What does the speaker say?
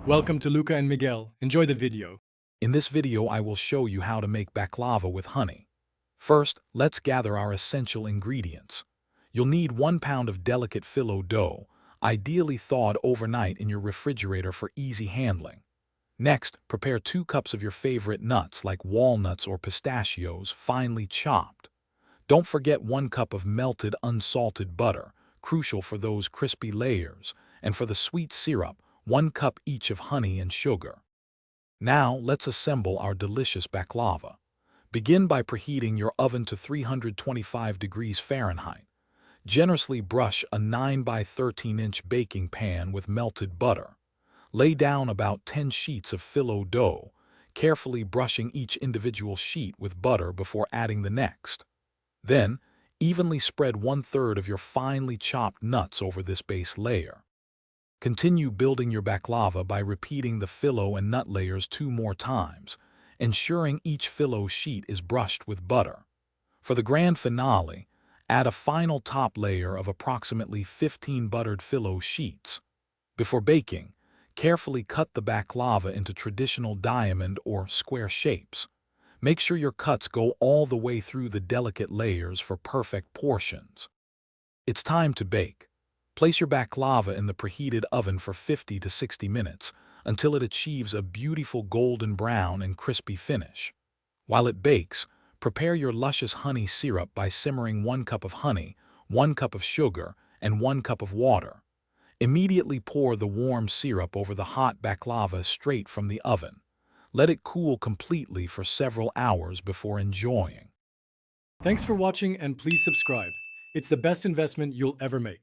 Welcome to Luca and Miguel. Enjoy the video. In this video, I will show you how to make baklava with honey. First, let's gather our essential ingredients. You'll need 1 pound of delicate phyllo dough, ideally thawed overnight in your refrigerator for easy handling. Next, prepare 2 cups of your favorite nuts like walnuts or pistachios, finely chopped. Don't forget 1 cup of melted unsalted butter, crucial for those crispy layers, and for the sweet syrup, 1 cup each of honey and sugar. Now, let's assemble our delicious baklava. Begin by preheating your oven to 325 degrees Fahrenheit. Generously brush a 9 by 13-inch baking pan with melted butter. Lay down about 10 sheets of phyllo dough, carefully brushing each individual sheet with butter before adding the next. Then, evenly spread 1/3 of your finely chopped nuts over this base layer. Continue building your baklava by repeating the phyllo and nut layers 2 more times, ensuring each phyllo sheet is brushed with butter. For the grand finale, add a final top layer of approximately 15 buttered phyllo sheets. Before baking, carefully cut the baklava into traditional diamond or square shapes. Make sure your cuts go all the way through the delicate layers for perfect portions. It's time to bake. Place your baklava in the preheated oven for 50 to 60 minutes until it achieves a beautiful golden brown and crispy finish. While it bakes, prepare your luscious honey syrup by simmering 1 cup of honey, 1 cup of sugar, and 1 cup of water. Immediately pour the warm syrup over the hot baklava straight from the oven. Let it cool completely for several hours before enjoying. Thanks for watching and please subscribe. It's the best investment you'll ever make.